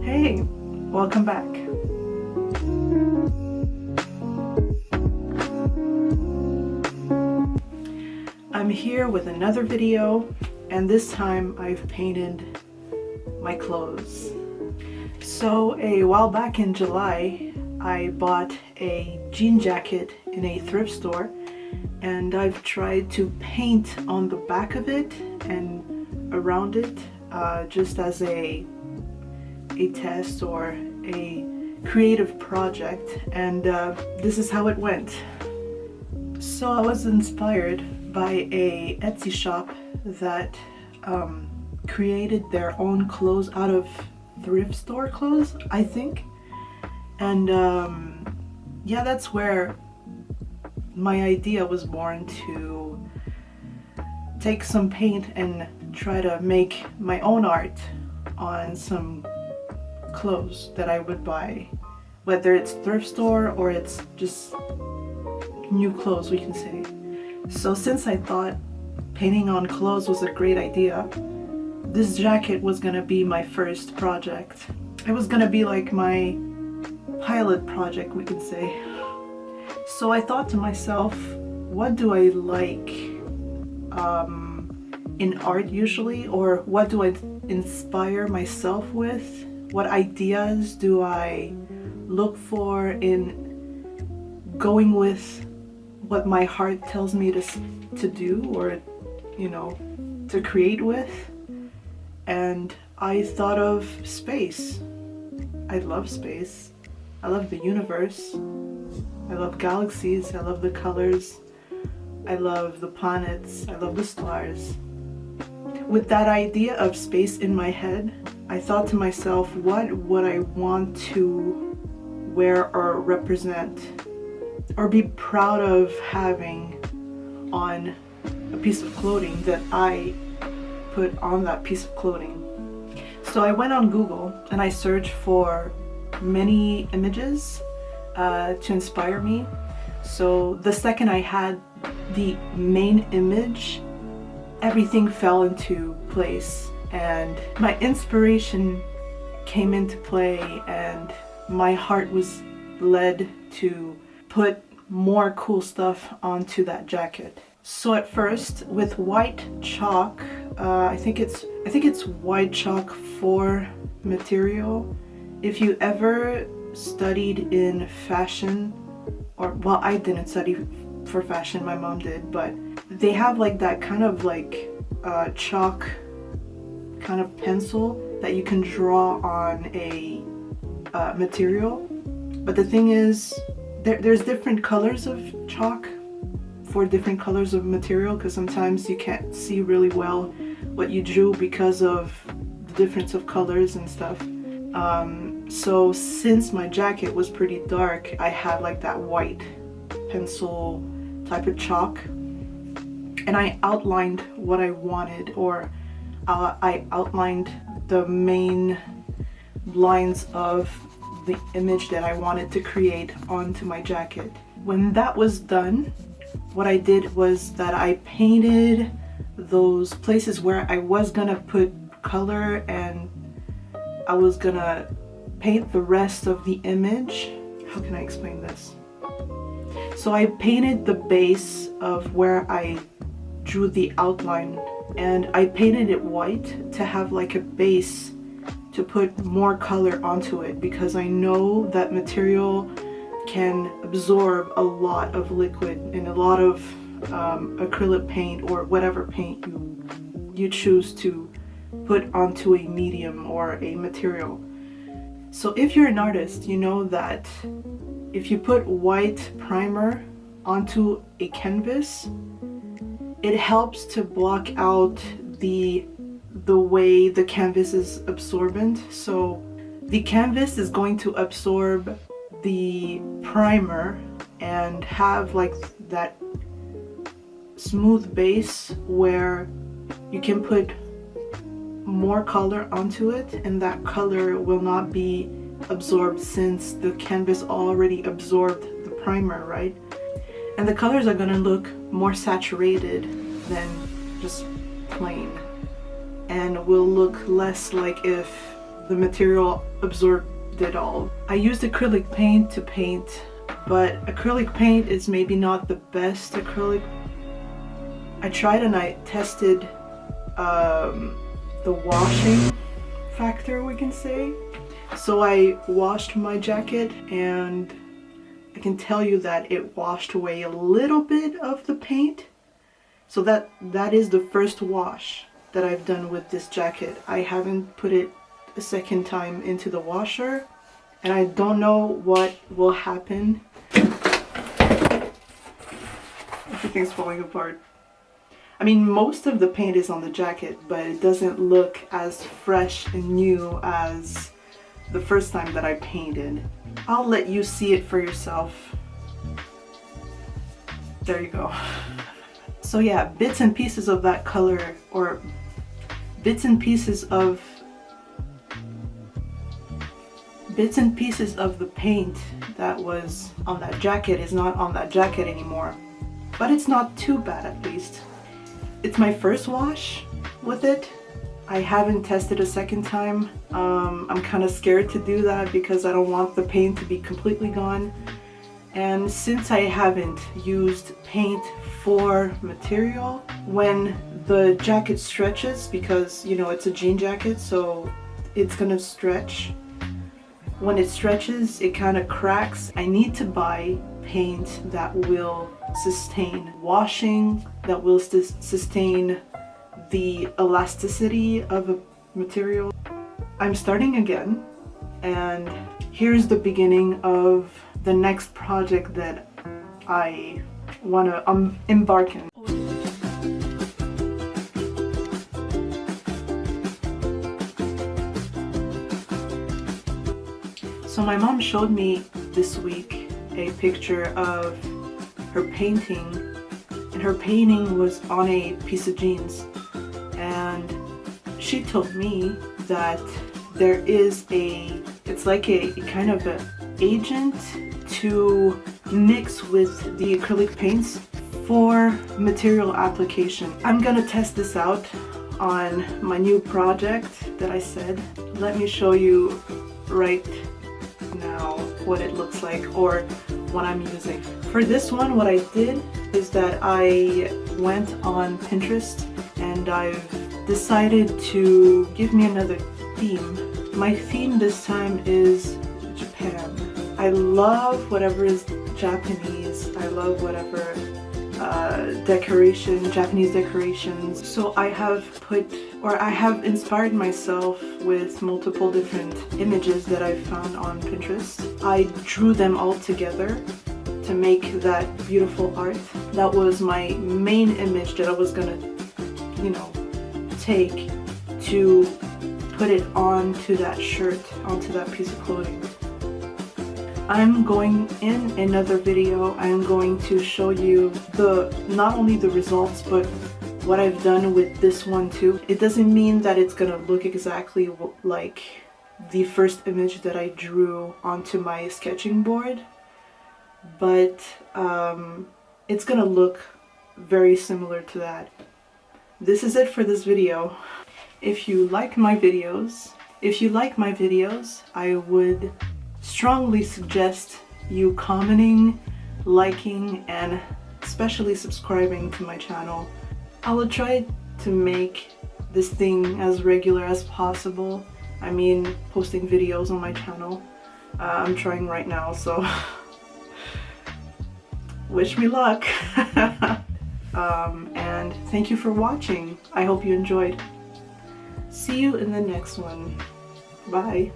Hey, welcome back. I'm here with another video, and this time I've painted my clothes. So a while back in July, I bought a jean jacket in a thrift store, and I've tried to paint on the back of it and around it just as a test or a creative project, and this is how it went. So I was inspired by a Etsy shop that created their own clothes out of thrift store clothes, I think. And yeah, that's where my idea was born, to take some paint and try to make my own art on some clothes that I would buy, whether it's thrift store or it's just new clothes, we can say. So since I thought painting on clothes was a great idea, this jacket was gonna be my first project. It was gonna be like my pilot project, we can say. So I thought to myself, what do I like in art usually, or what do I inspire myself with? What ideas do I look for in going with what my heart tells me to do, or, you know, to create with? And I thought of space. I love space. I love the universe. I love galaxies. I love the colors. I love the planets. I love the stars. With that idea of space in my head, I thought to myself, what would I want to wear or represent or be proud of having on a piece of clothing that I put on that piece of clothing. So I went on Google and I searched for many images to inspire me. So the second I had the main image, everything fell into place, and my inspiration came into play, and my heart was led to put more cool stuff onto that jacket. So at first, with white chalk, I think it's white chalk 4 material. If you ever studied in fashion, or, well, I didn't study for fashion, my mom did, but they have like that kind of like chalk kind of pencil that you can draw on a material. But the thing is, there's different colors of chalk for different colors of material, because sometimes you can't see really well what you drew because of the difference of colors and stuff. So since my jacket was pretty dark, I had like that white pencil type of chalk, and I outlined what I wanted, or I outlined the main lines of the image that I wanted to create onto my jacket. When that was done, what I did was that I painted those places where I was gonna put color, and I was gonna paint the rest of the image. How can I explain this? So I painted the base of where I drew the outline, and I painted it white to have like a base to put more color onto it, because I know that material can absorb a lot of liquid and a lot of acrylic paint or whatever paint you choose to put onto a medium or a material. So if you're an artist, you know that if you put white primer onto a canvas, it helps to block out the way the canvas is absorbent. So the canvas is going to absorb the primer and have like that smooth base where you can put more color onto it, and that color will not be absorbed since the canvas already absorbed the primer, right? And the colors are going to look more saturated than just plain and will look less like if the material absorbed it all. I used acrylic paint to paint, but acrylic paint is maybe not the best acrylic. I tried and I tested the washing factor, we can say. So I washed my jacket and I can tell you that it washed away a little bit of the paint. So that is the first wash that I've done with this jacket. I haven't put it a second time into the washer and I don't know what will happen. Everything's falling apart. I mean, most of the paint is on the jacket, but it doesn't look as fresh and new as the first time that I painted. I'll let you see it for yourself. There you go. So yeah, bits and pieces of that color, or bits and pieces of the paint that was on that jacket is not on that jacket anymore. But it's not too bad, at least. It's my first wash with it. I haven't tested a second time. I'm kind of scared to do that because I don't want the paint to be completely gone. And since I haven't used paint for material, when the jacket stretches, because you know it's a jean jacket, so it's gonna stretch. When it stretches, it kind of cracks. I need to buy paint that will sustain washing, that will sustain the elasticity of a material. I'm starting again, and here's the beginning of the next project that I want to embark in. So my mom showed me this week a picture of her painting, and her painting was on a piece of jeans, and she told me that there is it's like a kind of an agent to mix with the acrylic paints for material application. I'm gonna test this out on my new project that I said. Let me show you right now what it looks like, or what I'm using. For this one, what I did is that I went on Pinterest and I've decided to give me another theme. My theme this time is Japan. I love whatever is Japanese. I love whatever Japanese decorations. So I have inspired myself with multiple different images that I found on Pinterest. I drew them all together to make that beautiful art. That was my main image that I was gonna, take to put it onto that shirt, onto that piece of clothing. I'm going, in another video, I'm going to show you not only the results, but what I've done with this one too. It doesn't mean that it's gonna look exactly like the first image that I drew onto my sketching board, but it's gonna look very similar to that. This is it for this video. If you like my videos, I would strongly suggest you commenting, liking, and especially subscribing to my channel. I will try to make this thing as regular as possible. I mean, posting videos on my channel. I'm trying right now, so wish me luck. And thank you for watching. I hope you enjoyed. See you in the next one. Bye.